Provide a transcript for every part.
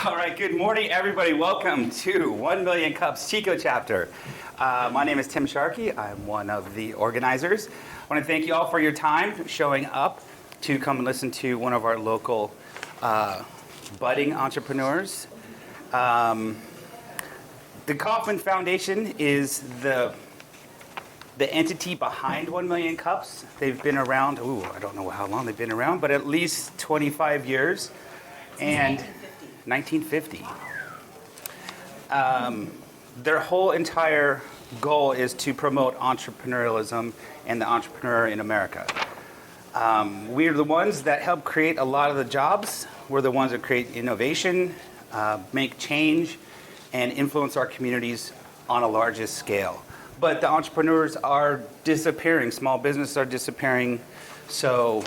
All right, good morning, everybody. Welcome to 1 Million Cups Chico Chapter. My name is Tim Sharkey. I'm one of the organizers. I want to thank you all for your time showing up to come and listen to one of our local budding entrepreneurs. The Kauffman Foundation is the entity behind 1 Million Cups. They've been around, I don't know how long they've been around, but at least 25 years. And 1950. Their whole entire goal is to promote entrepreneurialism and the entrepreneur in America. We're the ones that help create a lot of the jobs. We're the ones that create innovation, make change, and influence our communities on a largest scale. But the entrepreneurs are disappearing. Small businesses are disappearing. So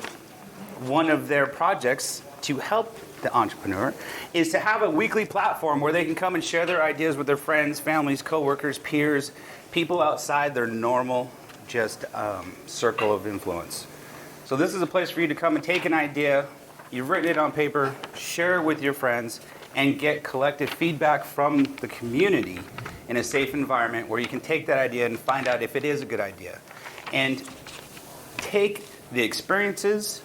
one of their projects to help the entrepreneur is to have a weekly platform where they can come and share their ideas with their friends, families, coworkers, peers, people outside their normal circle of influence. So this is a place for you to come and take an idea, you've written it on paper, share it with your friends, and get collective feedback from the community in a safe environment where you can take that idea and find out if it is a good idea. And take the experiences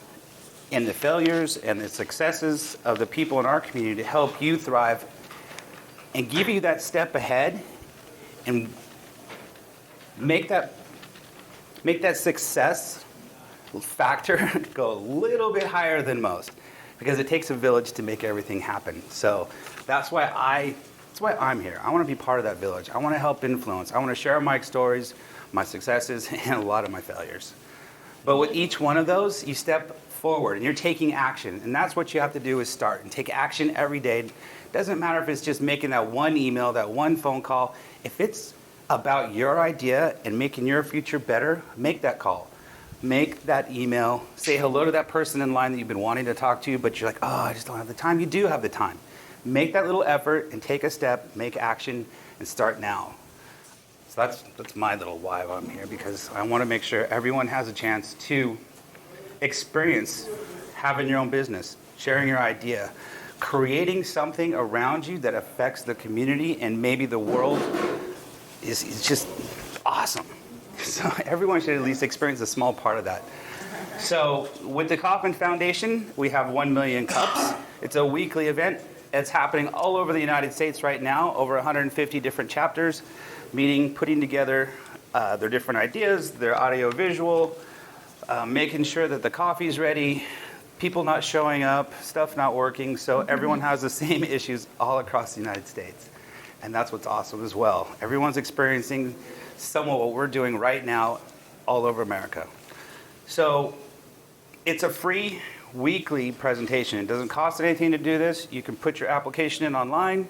and the failures and the successes of the people in our community to help you thrive and give you that step ahead and make that success factor go a little bit higher than most, because it takes a village to make everything happen. So that's why I'm here. I want to be part of that village. I want to help influence. I want to share my stories, my successes, and a lot of my failures. But with each one of those, you step forward and you're taking action, and that's what you have to do, is start and take action every day. It doesn't matter if it's just making that one email, that one phone call. If it's about your idea and making your future better, make that call, make that email, say hello to that person in line that you've been wanting to talk to, but you're like, I just don't have the time. You do have the time. Make that little effort and take a step, make action, and start now. So that's my little why I'm here, because I want to make sure everyone has a chance to experience having your own business, sharing your idea, creating something around you that affects the community and maybe the world is just awesome. So everyone should at least experience a small part of that. So with the Kauffman Foundation, we have 1 Million Cups. It's a weekly event. It's happening all over the United States right now, over 150 different chapters, meeting, putting together their different ideas, their audio-visual, making sure that the coffee's ready, people not showing up, stuff not working, so everyone has the same issues all across the United States. And that's what's awesome as well. Everyone's experiencing some of what we're doing right now all over America. So it's a free weekly presentation. It doesn't cost anything to do this. You can put your application in online,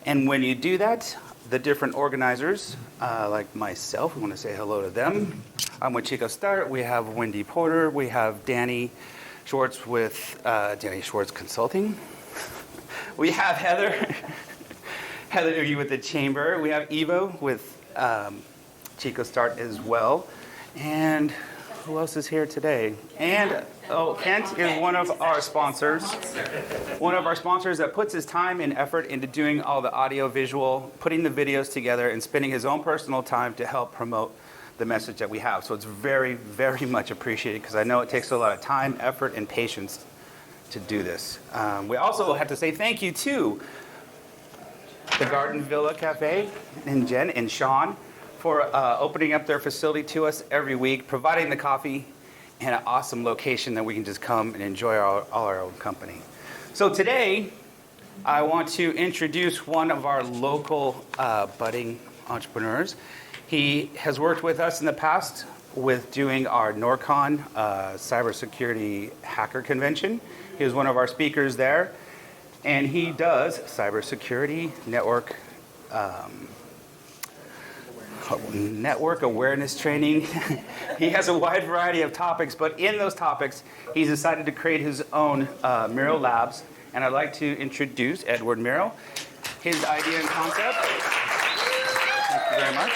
and when you do that, the different organizers, like myself, we want to say hello to them. I'm with Chico Start. We have Wendy Porter. We have Danny Schwartz with Danny Schwartz Consulting. We have Heather Oogie with the Chamber. We have Evo with Chico Start as well. And who else is here today? And Kent is one of our sponsors. One of our sponsors that puts his time and effort into doing all the audio visual, putting the videos together, and spending his own personal time to help promote the message that we have. So it's very, very much appreciated, because I know it takes a lot of time, effort, and patience to do this. We also have to say thank you to the Garden Villa Cafe and Jen and Sean for opening up their facility to us every week, providing the coffee and an awesome location that we can just come and enjoy all our own company. So today, I want to introduce one of our local budding entrepreneurs. He has worked with us in the past with doing our NORCON cybersecurity hacker convention. He was one of our speakers there, and he does cybersecurity network awareness training. He has a wide variety of topics, but in those topics, he's decided to create his own Miro Labs, and I'd like to introduce Edward Miro, his idea and concept. Thank you very much.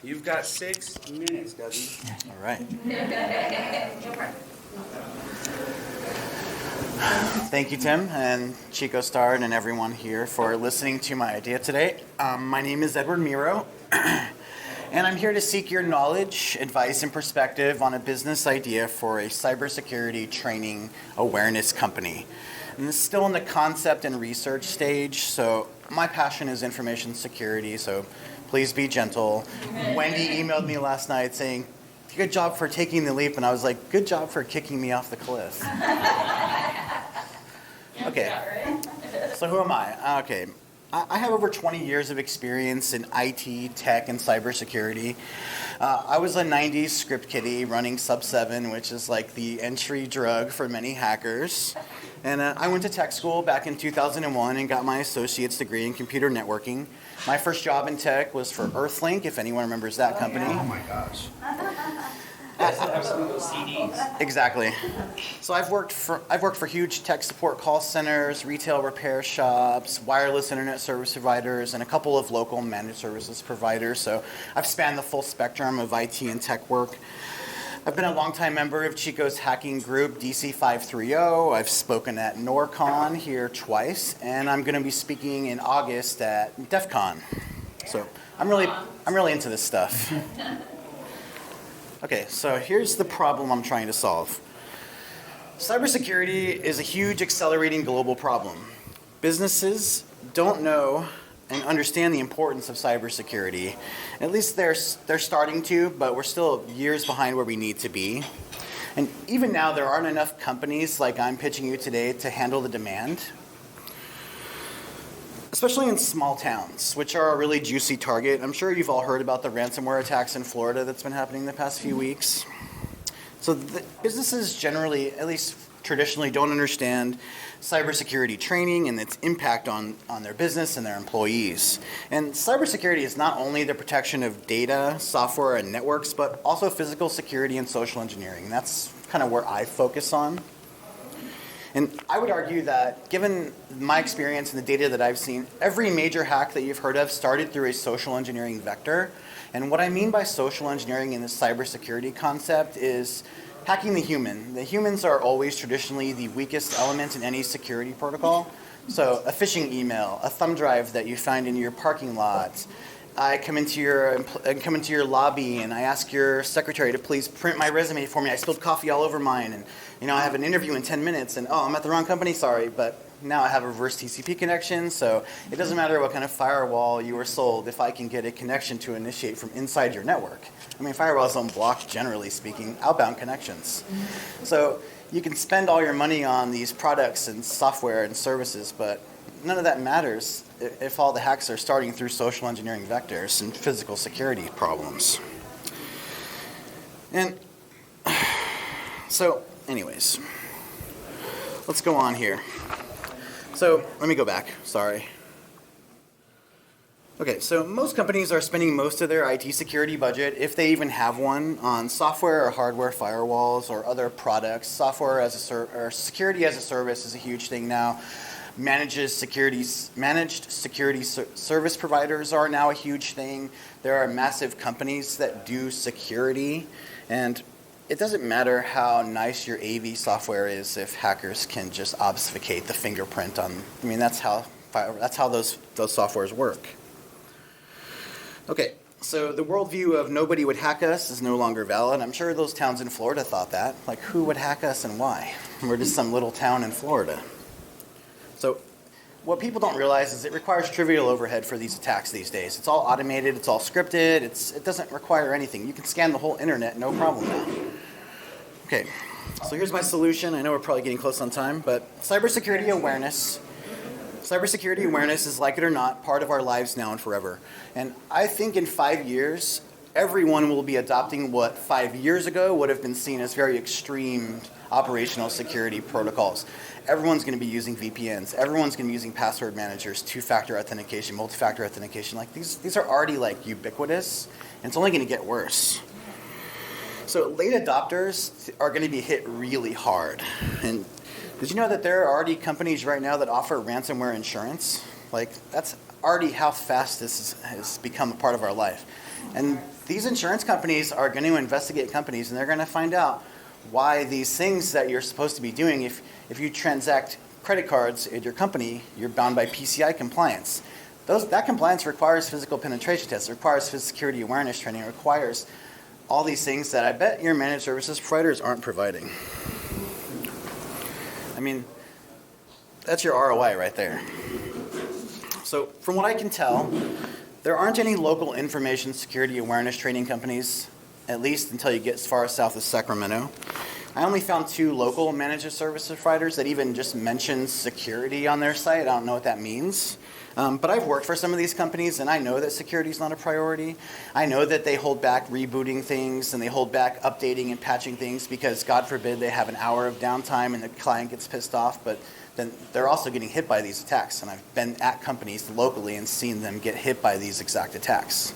You've got 6 minutes, Dougie. All right. Thank you, Tim, and Chico Star, and everyone here for listening to my idea today. My name is Edward Miro, and I'm here to seek your knowledge, advice, and perspective on a business idea for a cybersecurity training awareness company. And this is still in the concept and research stage, so my passion is information security, so please be gentle. Wendy emailed me last night saying, "Good job for taking the leap," and I was like, "Good job for kicking me off the cliff." Okay, so who am I? Okay, I have over 20 years of experience in IT, tech, and cybersecurity. I was a 90s script kiddie running Sub 7, which is like the entry drug for many hackers. And I went to tech school back in 2001 and got my associate's degree in computer networking. My first job in tech was for Earthlink, if anyone remembers that company. Oh my gosh. That's absolutely those CDs. Exactly. So I've worked for huge tech support call centers, retail repair shops, wireless internet service providers, and a couple of local managed services providers. So I've spanned the full spectrum of IT and tech work. I've been a longtime member of Chico's hacking group, DC530. I've spoken at NorCon here twice, and I'm going to be speaking in August at DEF CON. So I'm really into this stuff. Okay, so here's the problem I'm trying to solve. Cybersecurity is a huge accelerating global problem. Businesses don't know and understand the importance of cybersecurity. At least they're starting to, but we're still years behind where we need to be. And even now, there aren't enough companies like I'm pitching you today to handle the demand. Especially in small towns, which are a really juicy target. I'm sure you've all heard about the ransomware attacks in Florida that's been happening the past few weeks. So the businesses generally, at least traditionally, don't understand cybersecurity training and its impact on their business and their employees. And cybersecurity is not only the protection of data, software, and networks, but also physical security and social engineering. And that's kind of where I focus on. And I would argue that, given my experience and the data that I've seen, every major hack that you've heard of started through a social engineering vector. And what I mean by social engineering in this cybersecurity concept is hacking the human. The humans are always traditionally the weakest element in any security protocol. So a phishing email, a thumb drive that you find in your parking lot. I come into your lobby and I ask your secretary to please print my resume for me. I spilled coffee all over mine, and I have an interview in 10 minutes, and I'm at the wrong company, sorry, but now I have a reverse TCP connection, so it doesn't matter what kind of firewall you were sold if I can get a connection to initiate from inside your network. I mean, firewalls don't block, generally speaking, outbound connections. So you can spend all your money on these products and software and services, but none of that matters if all the hacks are starting through social engineering vectors and physical security problems. And so, anyways, let's go on here. So let me go back, sorry. Okay, so most companies are spending most of their IT security budget, if they even have one, on software or hardware firewalls or other products. Software as or security as a service is a huge thing now. Managed security service providers are now a huge thing. There are massive companies that do security, and it doesn't matter how nice your AV software is if hackers can just obfuscate the fingerprint on. I mean, that's how those softwares work. Okay, so the worldview of nobody would hack us is no longer valid. I'm sure those towns in Florida thought that. Like, who would hack us and why? We're just some little town in Florida. So what people don't realize is it requires trivial overhead for these attacks these days. It's all automated, it's all scripted, it doesn't require anything. You can scan the whole internet, no problem now. Okay, so here's my solution. I know we're probably getting close on time, but cybersecurity awareness. Cybersecurity awareness is, like it or not, part of our lives now and forever. And I think in 5 years, everyone will be adopting what 5 years ago would have been seen as very extreme operational security protocols. Everyone's going to be using VPNs. Everyone's going to be using password managers, two-factor authentication, multi-factor authentication. Like these are already like ubiquitous, and it's only going to get worse. So late adopters are going to be hit really hard. And did you know that there are already companies right now that offer ransomware insurance? Like, that's already how fast this has become a part of our life. And these insurance companies are going to investigate companies, and they're going to find out why these things that you're supposed to be doing, if you transact credit cards at your company, you're bound by PCI compliance. That compliance requires physical penetration tests, requires physical security awareness training, requires all these things that I bet your managed services providers aren't providing. I mean, that's your ROI right there. So from what I can tell, there aren't any local information security awareness training companies, at least until you get as far south as Sacramento. I only found 2 local managed services providers that even just mention security on their site. I don't know what that means. But I've worked for some of these companies, and I know that security is not a priority. I know that they hold back rebooting things, and they hold back updating and patching things because, God forbid, they have an hour of downtime and the client gets pissed off. But then they're also getting hit by these attacks. And I've been at companies locally and seen them get hit by these exact attacks.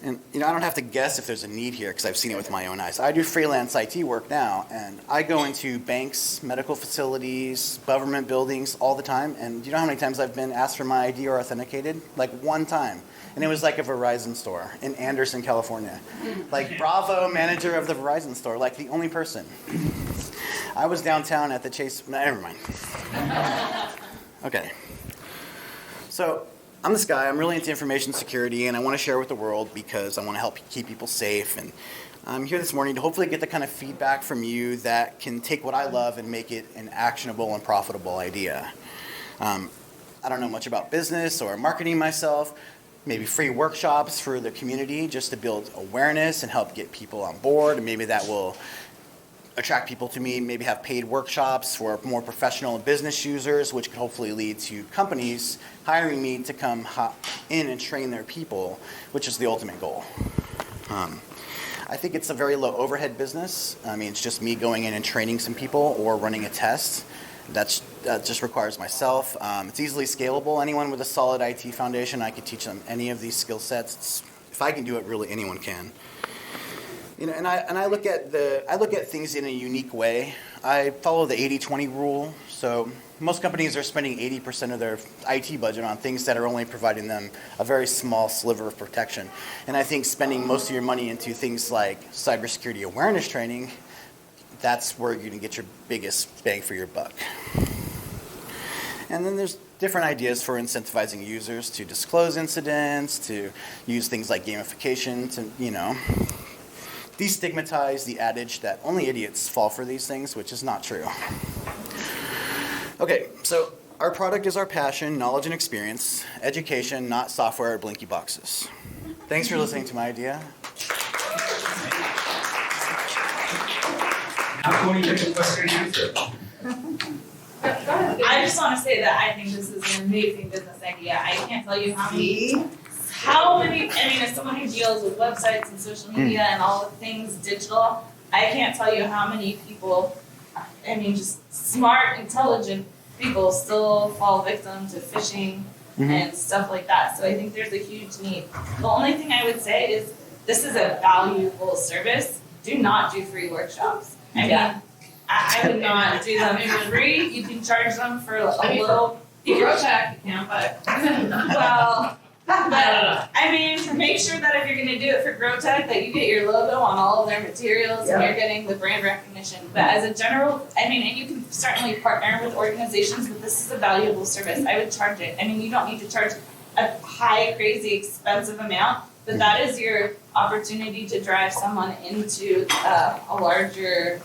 And I don't have to guess if there's a need here because I've seen it with my own eyes. I do freelance IT work now, and I go into banks, medical facilities, government buildings all the time. And do you know how many times I've been asked for my ID or authenticated? Like 1 time. And it was like a Verizon store in Anderson, California. Like Bravo, manager of the Verizon store, like the only person. I was downtown at the Chase. Never mind. Okay. So I'm this guy. I'm really into information security, and I want to share with the world because I want to help keep people safe. And I'm here this morning to hopefully get the kind of feedback from you that can take what I love and make it an actionable and profitable idea. I don't know much about business or marketing myself. Maybe free workshops for the community just to build awareness and help get people on board. And maybe that will attract people to me, maybe have paid workshops for more professional and business users, which could hopefully lead to companies hiring me to come in and train their people, which is the ultimate goal. I think it's a very low overhead business. I mean, it's just me going in and training some people or running a test. That just requires myself. It's easily scalable. Anyone with a solid IT foundation, I could teach them any of these skill sets. If I can do it, really anyone can. And I look at things in a unique way. I follow the 80-20 rule. So most companies are spending 80% of their IT budget on things that are only providing them a very small sliver of protection. And I think spending most of your money into things like cybersecurity awareness training, that's where you're going to get your biggest bang for your buck. And then there's different ideas for incentivizing users to disclose incidents, to use things like gamification to, destigmatize the adage that only idiots fall for these things, which is not true. Okay, so our product is our passion, knowledge, and experience. Education, not software or blinky boxes. Thanks for listening to my idea. Now, can we take a question and answer? I just want to say that I think this is an amazing business idea. I can't tell you as someone who deals with websites and social media and all the things digital, I can't tell you how many people, just smart, intelligent people still fall victim to phishing and stuff like that. So I think there's a huge need. The only thing I would say is this is a valuable service. Do not do free workshops. I would not do them for free. You can charge them for a little. You can check, but make sure that if you're going to do it for GrowTech, that you get your logo on all of their materials and you're getting the brand recognition. But as a general, and you can certainly partner with organizations, but this is a valuable service. I would charge it. You don't need to charge a high, crazy, expensive amount, but that is your opportunity to drive someone into a larger,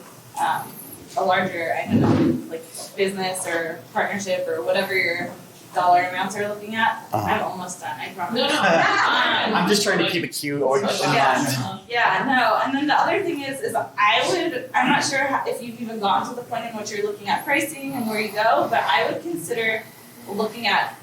business or partnership or whatever your dollar amounts are looking at. I'm almost done, I promise. No. I'm just trying to keep it cute. And then the other thing is I'm not sure if you've even gone to the point in which you're looking at pricing and where you go, but I would consider looking at,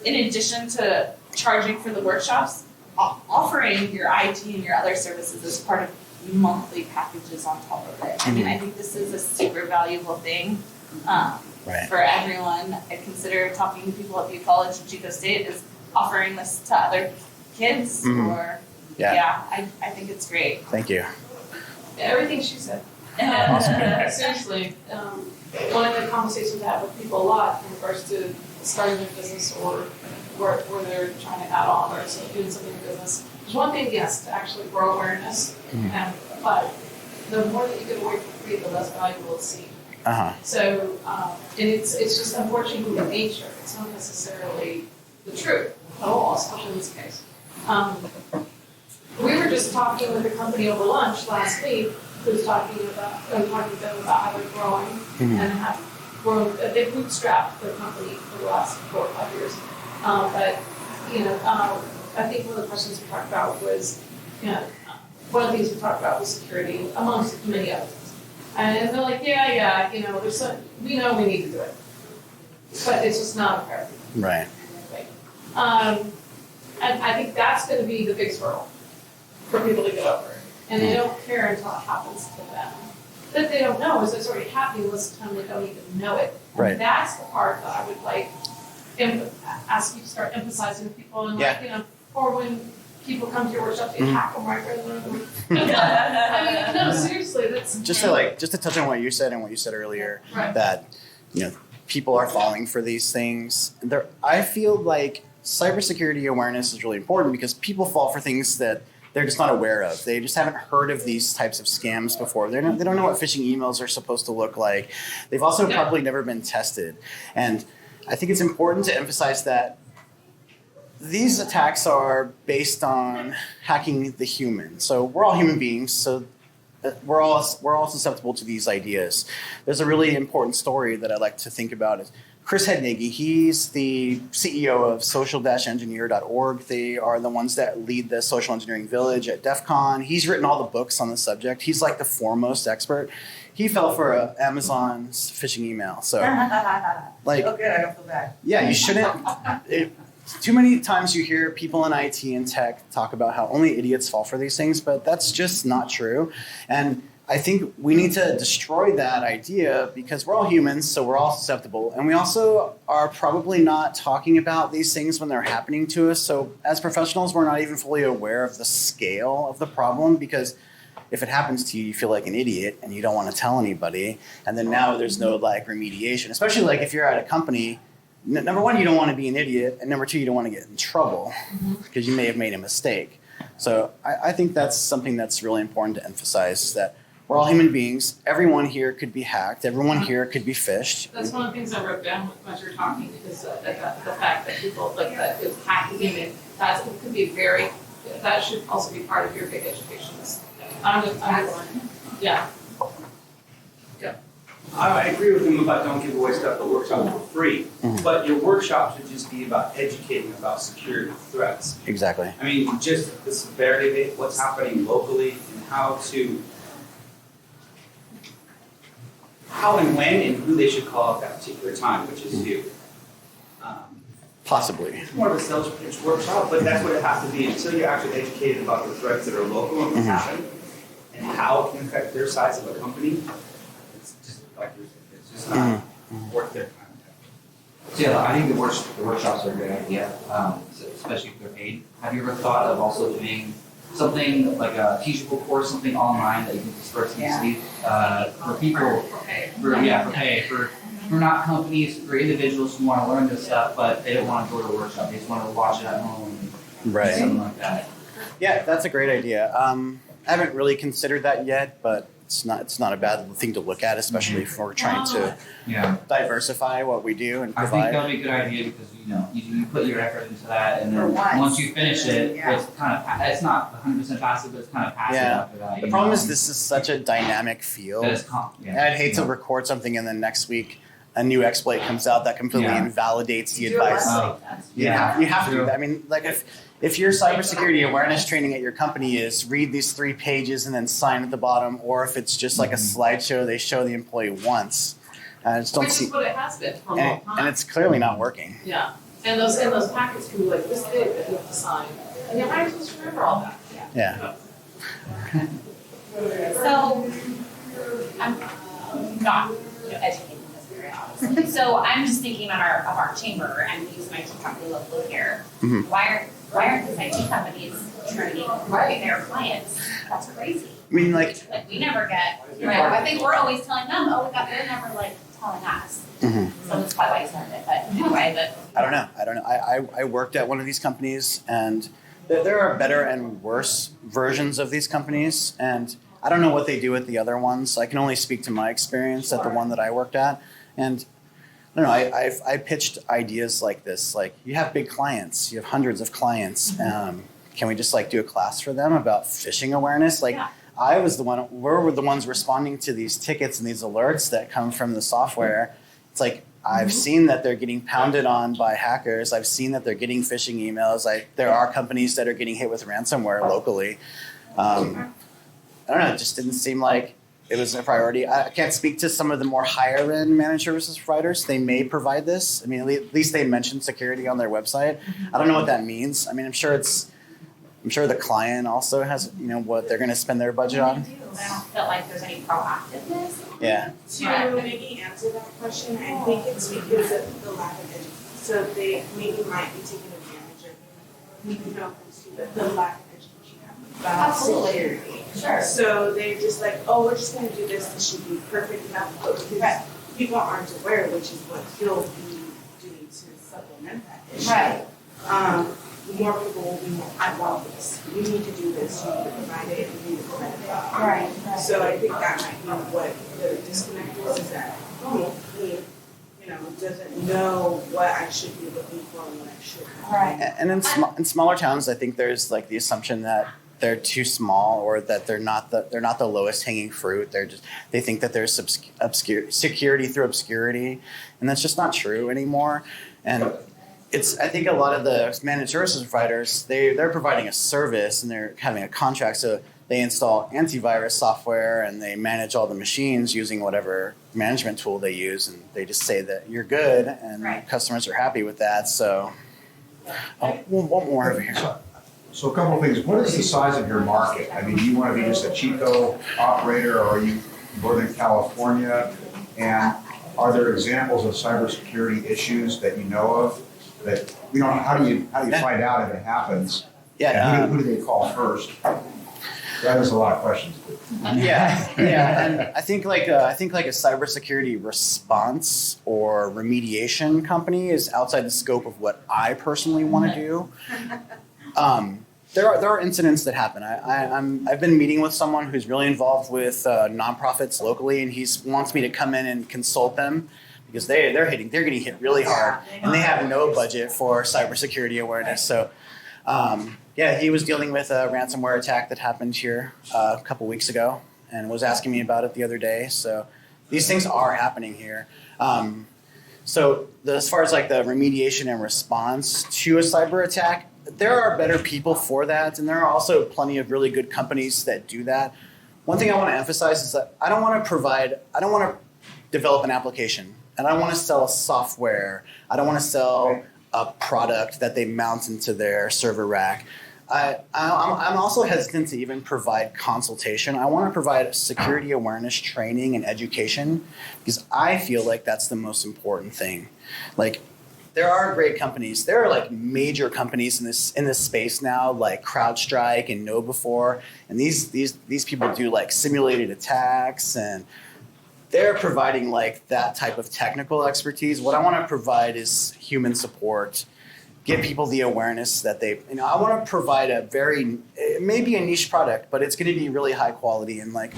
in addition to charging for the workshops, offering your IT and your other services as part of monthly packages on top of it. I think this is a super valuable thing. For everyone. I consider talking to people at Butte College and Chico State is offering this to other kids I think it's great. Thank you. Everything she said. Seriously, one of the conversations I have with people a lot in regards to starting a business or where they're trying to add on or doing something in business. There's one thing, yes, to actually grow awareness, but the more that you give away for free, the less valuable it's seen. Uh-huh. So, and it's just unfortunately human nature. It's not necessarily the truth at all, especially in this case. We were just talking with a company over lunch last week who was talking to them about how they're growing and have grown. They've bootstrapped their company for the last 4 or 5 years. But I think one of the questions we talked about was, one of the things we talked about was security, amongst many other things. And they're like, there's some, we know we need to do it, but it's just not a priority. Right. And I think that's going to be the big hurdle for people to get over. And they don't care until it happens to them. That they don't know is it's already happening most of the time, they don't even know it. And Right. that's the part that I would like ask you to start emphasizing to people and or when people come to your workshop, they hack them right there. I mean, no, seriously, that's Just to touch on what you said and what you said earlier, right. that people are falling for these things. I feel like cybersecurity awareness is really important because people fall for things that they're just not aware of. They just haven't heard of these types of scams before. They don't know what phishing emails are supposed to look like. They've also probably never been tested. And I think it's important to emphasize that these attacks are based on hacking the human. So we're all human beings, so we're all susceptible to these ideas. There's a really important story that I like to think about. Is Chris Hednigge, he's the CEO of social-engineer.org. They are the ones that lead the social engineering village at DEF CON. He's written all the books on the subject. He's like the foremost expert. He fell for Amazon's phishing email. So, like, Okay, I don't feel bad. yeah, you shouldn't. Too many times you hear people in IT and tech talk about how only idiots fall for these things, but that's just not true. And I think we need to destroy that idea because we're all humans, so we're all susceptible. And we also are probably not talking about these things when they're happening to us. So as professionals, we're not even fully aware of the scale of the problem because if it happens to you, you feel like an idiot and you don't want to tell anybody. And then now there's no remediation, especially if you're at a company. Number one, you don't want to be an idiot, and number two, you don't want to get in trouble because you may have made a mistake. So I think that's something that's really important to emphasize is that we're all human beings. Everyone here could be hacked. Everyone here could be phished. That's one of the things I wrote down as you're talking because the fact that people that it's hacking in that could be that should also be part of your big education. Yeah. I agree with him about don't give away stuff at workshops for free, but your workshop should just be about educating about security threats. Exactly. I mean, just the severity of it, what's happening locally, and how and when and who they should call at that particular time, which is you. Possibly. It's more of a sales pitch workshop, but that's what it has to be until you're actually educated about the threats that are local and happen and how it can affect their size of a company. It's just not worth their time. So yeah, I think the workshops are a great idea, especially if they're paid. Have you ever thought of also doing something like a teachable course, something online that you can disperse easily for people? For pay. For not companies, for individuals who want to learn this stuff, but they don't want to go to a workshop. They just want to watch it at home and Right. something like that. Yeah, that's a great idea. I haven't really considered that yet, but it's not a bad thing to look at, especially if we're trying to Yeah. diversify what we do and I think provide. that would be a good idea because you put your effort into that, and For then once. once you finish it, Yeah. it's kind of it's not 100% passive, but it's kind of passive Yeah. after that. The problem is this is such a dynamic field. That is I'd hate to record something and then next week a new exploit comes out that completely Yeah. invalidates the Do it advice. once. You have true. to. I mean, if your cybersecurity awareness training at your company is read these 3 pages and then sign at the bottom, or if it's just like a slideshow they show the employee once, I just don't Which see. is what it has been for a long And, time. and it's clearly not working. Yeah, and those packets can be like this big that you have to sign, and you're not supposed to remember all that. Yeah. So, I'm not educated in this very honestly. So I'm just thinking of our chamber and we use an IT company locally here. Mhm. Why aren't these IT companies training their clients? That's crazy. I mean, Like we never get, I think we're always telling them, they're never telling us. Mhm. So that's probably why you started it, but anyway, I don't know. I worked at one of these companies, and there are better and worse versions of these companies. And I don't know what they do with the other ones. I can only speak to my experience at the one that I worked at. And I don't know, I pitched ideas like this, like you have big clients, you have hundreds of clients. Can we just like do a class for them about phishing awareness? Like we're the ones responding to these tickets and these alerts that come from the software. It's like, I've seen that they're getting pounded on by hackers. I've seen that they're getting phishing emails. There are companies that are getting hit with ransomware locally. I don't know, it just didn't seem like it was a priority. I can't speak to some of the more higher end managed services providers. They may provide this. I mean, at least they mentioned security on their website. I don't know what that means. I mean, I'm sure the client also has, what they're going to spend their budget on. I don't feel like there's any proactiveness. Yeah. To maybe answer that question, I think it's because of the lack of education. So they maybe might be taking advantage of the lack of education about security. Sure. So they're just like, oh, we're just going to do this. This should be perfect enough. But because people aren't aware, which is what he'll be doing to supplement that issue. Right. More people will be more, I want this. You need to do this. You need to provide it. You need to provide it. Right. So I think that might be what the disconnect is that he, doesn't know what I should be looking for and what I should have. Right. And in smaller towns, I think there's like the assumption that they're too small or that they're not the lowest hanging fruit. They think that there's security through obscurity, and that's just not true anymore. And I think a lot of the managed services providers, they're providing a service and they're having a contract. So they install antivirus software and they manage all the machines using whatever management tool they use. And they just say that you're good and customers are happy with that. So one more over here. So a couple of things. What is the size of your market? I mean, do you want to be just a Chico operator or are you Northern California? And are there examples of cybersecurity issues that you know of? That how do you find out if it happens? Yeah. Who do they call first? That is a lot of questions. Yeah, and I think like a cybersecurity response or remediation company is outside the scope of what I personally want to do. There are incidents that happen. I've been meeting with someone who's really involved with nonprofits locally, and he wants me to come in and consult them. Because they're getting hit really hard, and they have no budget for cybersecurity awareness. So, he was dealing with a ransomware attack that happened here a couple weeks ago, and was asking me about it the other day. So, these things are happening here. As far as like the remediation and response to a cyber attack, there are better people for that, and there are also plenty of really good companies that do that. One thing I want to emphasize is that I don't want to develop an application. And I don't want to sell software. I don't want to sell a product that they mount into their server rack. I'm also hesitant to even provide consultation. I want to provide security awareness training and education because I feel like that's the most important thing. Like, there are great companies. There are like major companies in this space now, like CrowdStrike and KnowBe4, and these people do like simulated attacks and they're providing like that type of technical expertise. What I want to provide is human support, give people the awareness that I want to provide maybe a niche product, but it's going to be really high quality. And like,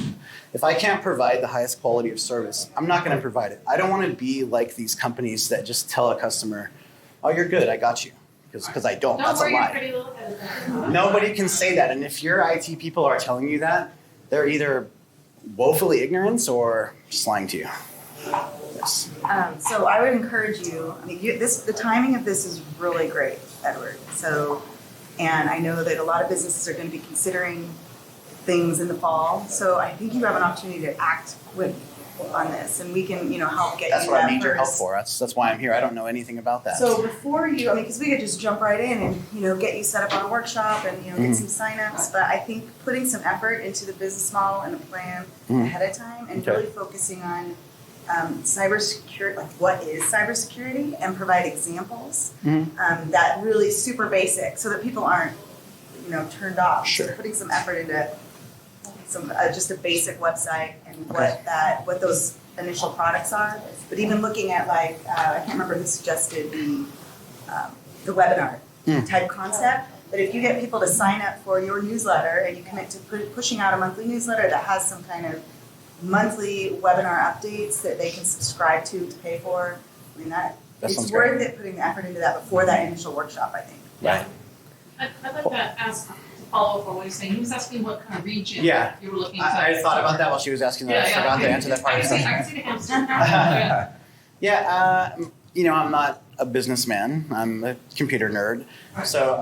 if I can't provide the highest quality of service, I'm not going to provide it. I don't want to be like these companies that just tell a customer, oh, you're good, I got you. Because I don't. That's a lie. Pretty little head. Nobody can say that. And if your IT people are telling you that, they're either woefully ignorant or just lying to you. Yes. So I would encourage you. I mean, the timing of this is really great, Edward. So, and I know that a lot of businesses are going to be considering things in the fall. So I think you have an opportunity to act on this, and we can, help get That's you what that I need your help first. for. That's why I'm here. I don't know anything about that. So before because we could just jump right in and, get you set up on a workshop and, get some signups. But I think putting some effort into the business model and the plan ahead of time and really focusing on cybersecurity, like what is cybersecurity, and provide examples that really super basic so that people aren't, turned off. Sure. So putting some effort into some just a basic website and what those initial products are, but even looking at I can't remember who suggested the webinar type concept, But if you get people to sign up for your newsletter and you commit to pushing out a monthly newsletter that has some kind of monthly webinar updates that they can subscribe to pay for, I mean, That it's sounds worth great. it putting the effort into that before that initial workshop, I think. Right. I'd like to ask, to follow up on what he's saying. He was asking what kind of region Yeah. you were looking to. I thought about that while she was asking that. I forgot to answer that part of the I question. can see the hamster. Yeah. Yeah, I'm not a businessman. I'm a computer nerd. So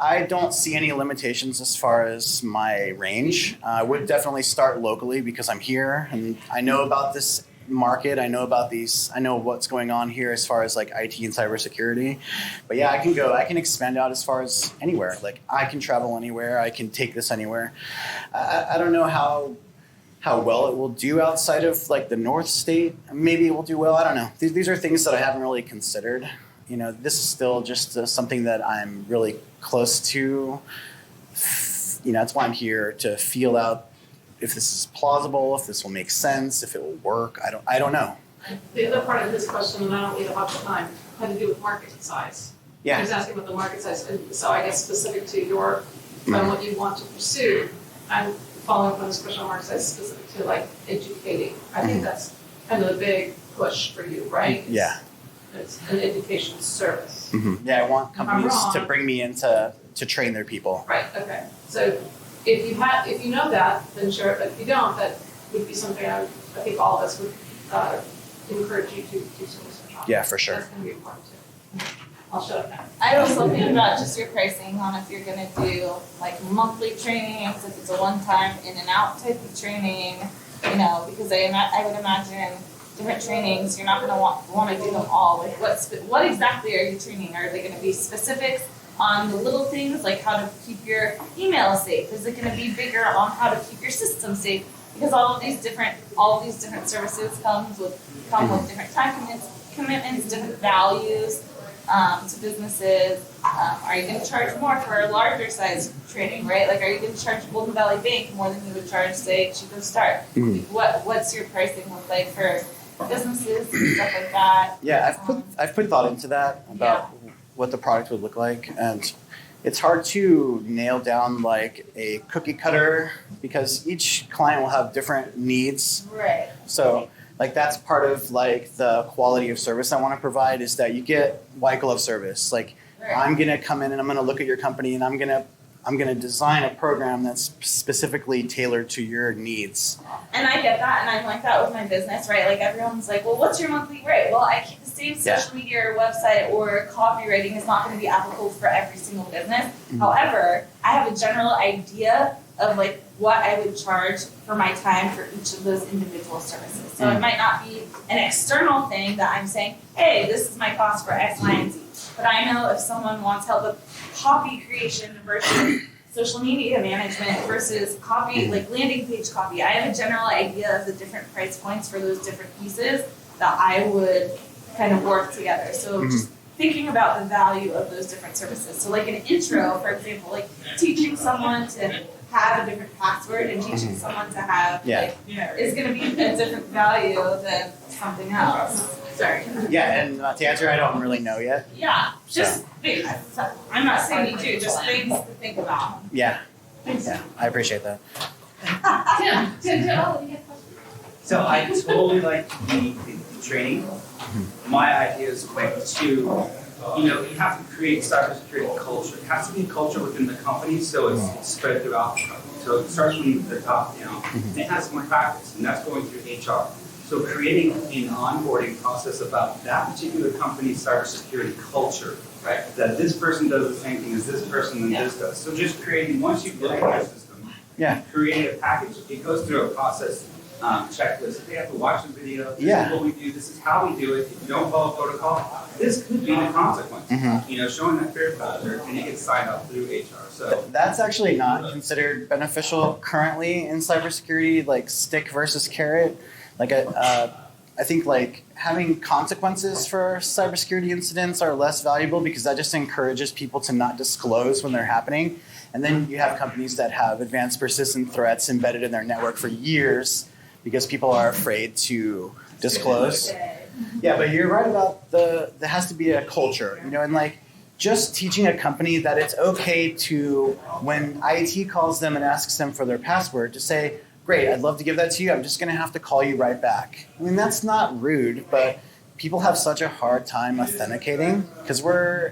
I don't see any limitations as far as my range. I would definitely start locally because I'm here and I know about this market. I know what's going on here as far as like IT and cybersecurity. But yeah, I can expand out as far as anywhere. Like I can travel anywhere. I can take this anywhere. I don't know how well it will do outside of like the North State. Maybe it will do well. I don't know. These are things that I haven't really considered. This is still just something that I'm really close to. That's why I'm here to feel out if this is plausible, if this will make sense, if it will work. I don't know. The other part of his question, and I don't need a lot of time, had to do with market size. He Yeah. was asking about the market size, and so I guess specific to your, what you want to pursue, I'm following up on this question on market size specific to like educating. I think that's kind of the big push for you, right? Yeah. It's an education service. Yeah, I want If I'm companies to wrong- bring me in to train their people. Right, okay. So if you know that, then sure, but if you don't, that would be something I think all of us would encourage you to do some research on. Yeah, for sure. That's gonna be important too. I'll shut up now. I was looking about just your pricing on if you're gonna do like monthly trainings, if it's a one-time in and out type of training, because I would imagine different trainings, you're not gonna wanna do them all. Like what exactly are you training? Are they gonna be specifics on the little things like how to keep your email safe? Is it gonna be bigger on how to keep your system safe? Because all of these different services come with different time commitments, different values to businesses. Are you going to charge more for a larger size training, right? Like, are you going to charge Golden Valley Bank more than you would charge, say, Chico Start? What's your pricing look like for businesses and stuff like that? Yeah, I've put thought into that about what the product would look like, and it's hard to nail down like a cookie cutter because each client will have different needs. Right. So like that's part of like the quality of service I want to provide is that you get white glove service. Like I'm gonna come in and I'm gonna look at your company and I'm gonna design a program that's specifically tailored to your needs. And I get that, and I'm like that with my business, right? Like everyone's like, well, what's your monthly rate? Well, the same social media or website or copywriting is not going to be applicable for every single business. However, I have a general idea of like what I would charge for my time for each of those individual services. So it might not be an external thing that I'm saying, hey, this is my cost for X, Y, and Z. But I know if someone wants help with copy creation versus social media management versus copy, like landing page copy, I have a general idea of the different price points for those different pieces that I would kind of work together. So just thinking about the value of those different services. So like an intro, for example, like teaching someone to have a different password and teaching someone to have is going to be a different value than something else. Sorry. Yeah, and to answer, I don't really know yet. Yeah, just I'm not saying you do, just things to think about. Yeah, I appreciate that. Tim, you have a question? So I totally like the training. My idea is quick to, you have to create cybersecurity culture. It has to be a culture within the company, so it's spread throughout the company. So it starts from the top down. And it has some practice, and that's going through HR. So creating an onboarding process about that particular company's cybersecurity culture, right? That this person does the same thing as this person and this does. So just creating, once you build that system, creating a package, it goes through a process checklist. They have to watch the video. This is what we do. This is how we do it. If you don't follow protocol, this could be the consequence. Showing that fear factor, and it gets signed off through HR. So that's actually not considered beneficial currently in cybersecurity, like stick versus carrot. Like I think like having consequences for cybersecurity incidents are less valuable because that just encourages people to not disclose when they're happening. And then you have companies that have advanced persistent threats embedded in their network for years because people are afraid to disclose. Yeah, but you're right about there has to be a culture, and like just teaching a company that it's okay to, when IT calls them and asks them for their password, to say, great, I'd love to give that to you. I'm just going to have to call you right back. I mean, that's not rude, but people have such a hard time authenticating because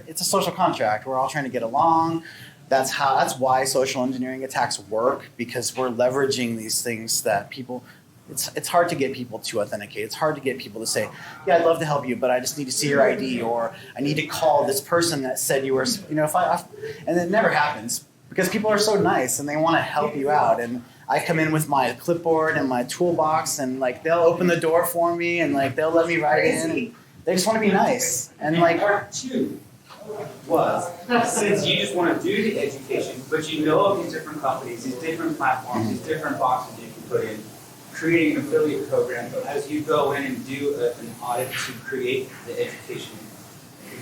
it's a social contract. We're all trying to get along. That's why social engineering attacks work, because we're leveraging these things that people. It's hard to get people to authenticate. It's hard to get people to say, yeah, I'd love to help you, but I just need to see your ID, or I need to call this person that said you were, and it never happens because people are so nice and they want to help you out. And I come in with my clipboard and my toolbox, and like they'll open the door for me, and like they'll let me right in. And they just want to be nice. And like part two was, since you just want to do the education, but you know of these different companies, these different platforms, these different boxes you can put in, creating an affiliate program as you go in and do an audit to create the education.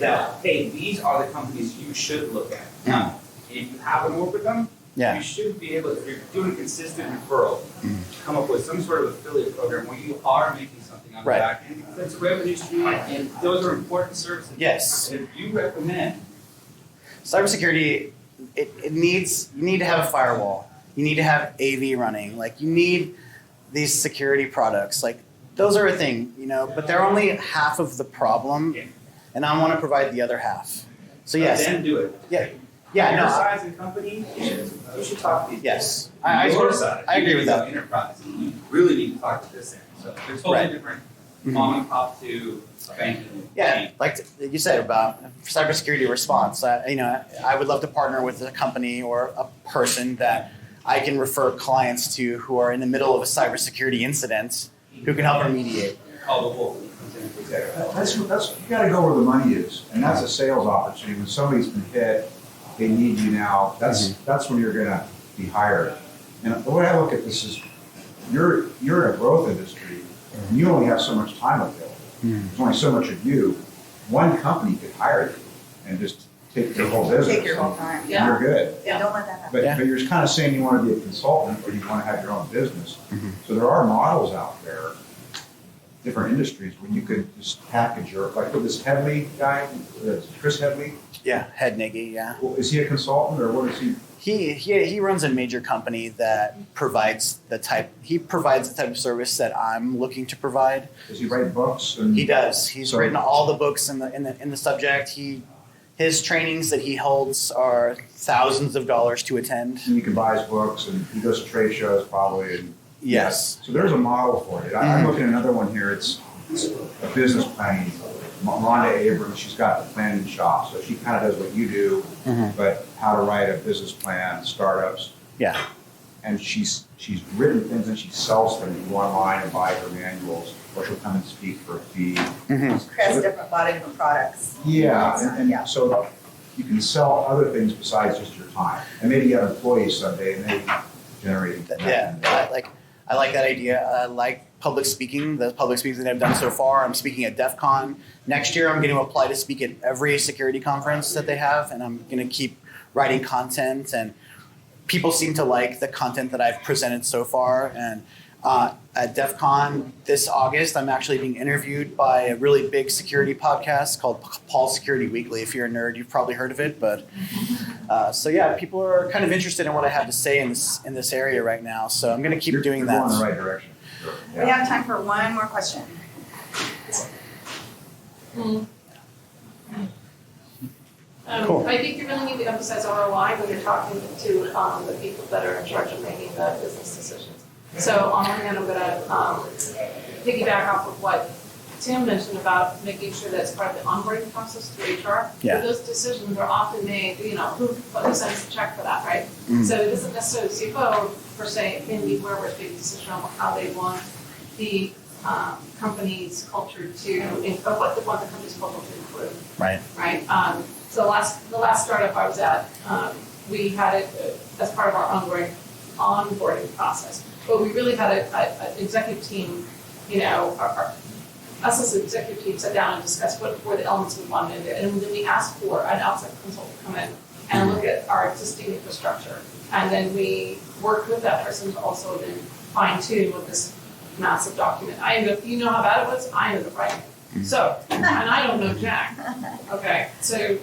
That, hey, these are the companies you should look at. Now, if you haven't worked with them, you should be able, if you're doing a consistent referral, come up with some sort of affiliate program where you are making something on the back end, because that's a revenue stream, and those are important services. Yes. And if you recommend cybersecurity, you need to have a firewall. You need to have AV running. Like you need these security products. Like those are a thing, but they're only half of the problem, and I want to provide the other half. So yes. Then do it. Yeah. Your size and company, you should talk to these. Yes. I agree with that. Enterprise. You really need to talk to this end. So there's totally different mom and pop to banking. Yeah, like you said about cybersecurity response. I would love to partner with a company or a person that I can refer clients to who are in the middle of a cybersecurity incident, who can help remediate. Call the wolf. That's you got to go where the money is, and that's a sales opportunity. When somebody's been hit, they need you now. That's when you're going to be hired. And the way I look at this is, you're in a growth industry, and you only have so much time available. There's only so much of you. One company could hire you and just take your whole business. Take your whole time. And you're good. Yeah, don't let that happen. But you're kind of saying you want to be a consultant, or you want to have your own business. So there are models out there, different industries, where you could just package like with this Headley guy, Chris Headley. Yeah, Hedniggy, yeah. Well, is he a consultant, or what is he? He runs a major company that provides the type of service that I'm looking to provide. Does he write books? He does. He's written all the books in the subject. His trainings that he holds are thousands of dollars to attend. And you can buy his books, and he goes to trade shows probably. And yes. So there's a model for it. I'm looking at another one here. It's a business planning. Rhonda Abrams, she's got the planning shop, so she kind of does what you do, but how to write a business plan, startups. Yeah. And she's written things, and she sells them. You go online and buy her manuals, or she'll come and speak for a fee. Creates a lot of different products. Yeah, and so you can sell other things besides just your time. And maybe you have employees someday, and they generate. Yeah, I like that idea. I like public speaking. The public speaking that I've done so far. I'm speaking at DEF CON. Next year, I'm going to apply to speak at every security conference that they have, and I'm going to keep writing content. And people seem to like the content that I've presented so far. And at DEF CON this August, I'm actually being interviewed by a really big security podcast called Paul Security Weekly. If you're a nerd, you've probably heard of it. But so yeah, people are kind of interested in what I have to say in this area right now. So I'm going to keep doing that. You're going in the right direction. Sure. Yeah. We have time for one more question. Cool. I think you really need to emphasize ROI when you're talking to the people that are in charge of making the business decisions. So on one hand, I'm going to piggyback off of what Tim mentioned about making sure that it's part of the onboarding process through HR. Yeah. But those decisions are often made, who sends the check for that, right? So it isn't necessarily CFO per se, maybe whoever's making decision on how they want the company's culture to, or what they want the company's culture to include. Right. Right. So the last startup I was at, we had it as part of our onboarding process. But we really had an executive team, us as an executive team sat down and discussed what were the elements we wanted in there. And then we asked for an outside consultant to come in and look at our existing infrastructure. And then we worked with that person to also then fine tune with this massive document. You know how bad it was? I ended up writing it. So, and I don't know Jack, okay, so,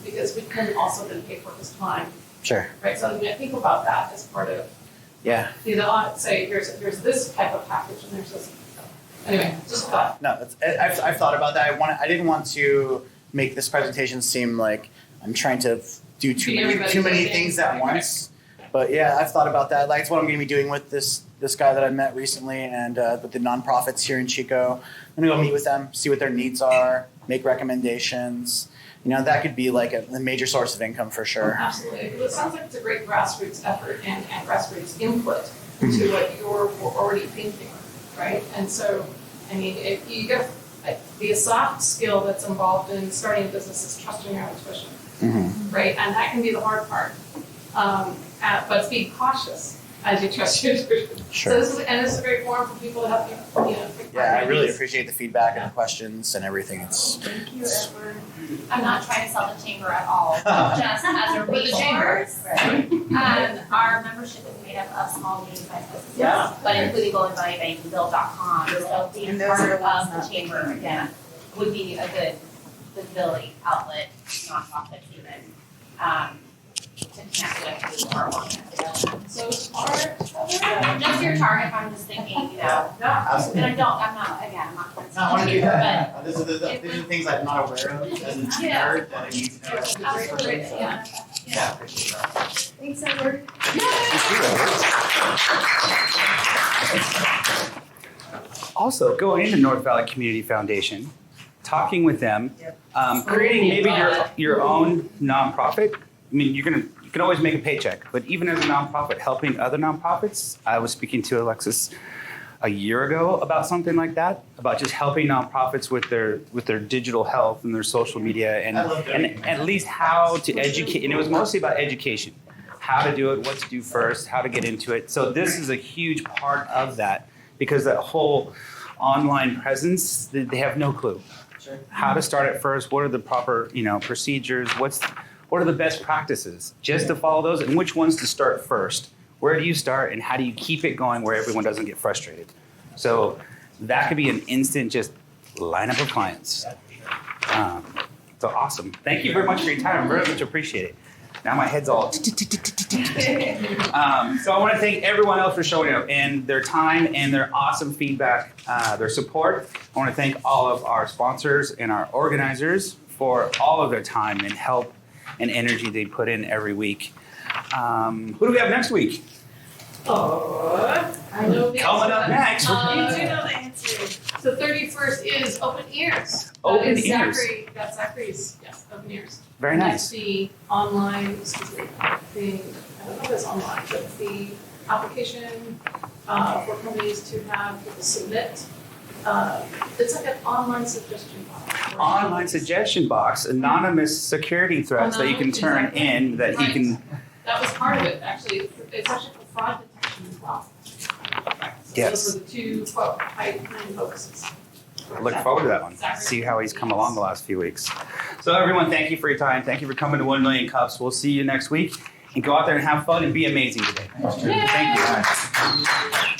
because we can also then pay for his time, Sure. right? So I mean, I think about that as part of, Yeah. you know, say, here's this type of package and there's this. Anyway, just a thought. No, I've thought about that. I didn't want to make this presentation seem like I'm trying to do too many things at once. But yeah, I've thought about that. Like, it's what I'm going to be doing with this guy that I met recently, and with the nonprofits here in Chico. I'm going to go meet with them, see what their needs are, make recommendations. You know, that could be like a major source of income for sure. Absolutely. It sounds like it's a great grassroots effort and grassroots input into what you're already thinking, right? And so, I mean, if you get the soft skill that's involved in starting a business is trusting your intuition, right? And that can be the hard part. But being cautious as you trust your intuition. Sure. So this is a great forum for people to help you know, Yeah, I really appreciate the feedback and the questions and everything. Thank you, Edward. I'm not trying to sell the chamber at all, just as a resource. Our membership is made up of small, medium-sized businesses, but including Golden Valley Bank and Build.com, so being And those part are the of ones the that- chamber, again, would be a good visibility outlet, nonprofits even, to connect with our organization. So as far as Just your target, I'm just thinking, you know, Absolutely. and I'm not trying to No, I want to do but that. These are the things I'm not aware of as a nerd that I need to know. absolutely, yeah. Yeah, appreciate that. Thanks, Edward. Also, going into North Valley Community Foundation, talking with them, creating maybe your own nonprofit. I mean, you can always make a paycheck, but even as a nonprofit, helping other nonprofits. I was speaking to Alexis a year ago about something like that, about just helping nonprofits with their digital health and their social media, and at least how to educate. And it was mostly about education, how to do it, what to do first, how to get into it. So this is a huge part of that, because that whole online presence, they have no clue. Sure. How to start it first, what are the proper, procedures, what are the best practices, just to follow those, and which ones to start first. Where do you start, and how do you keep it going where everyone doesn't get frustrated? So that could be an instant just lineup of clients. So awesome. Thank you very much for your time. I very much appreciate it. Now my head's all. So I want to thank everyone else for showing up and their time and their awesome feedback, their support. I want to thank all of our sponsors and our organizers for all of their time and help and energy they put in every week. Who do we have next week? I know the Coming up next. You do know the answer. So 31st is Open Ears. Open That is Ears. That's Zachary's, yes, Open Ears. Very And nice. that's the online, I don't know if it's online, but it's the application for companies to have people submit. It's like an online suggestion box. Online suggestion box, anonymous security threats that you can turn in that you can. That was part of it, actually. It's actually for fraud detection as well. So Yes. those are the two high focuses. Look forward to that one. See how he's come along the last few weeks. So everyone, thank you for your time. Thank you for coming to 1 Million Cups. We'll see you next week. And go out there and have fun and be amazing today. Thank you.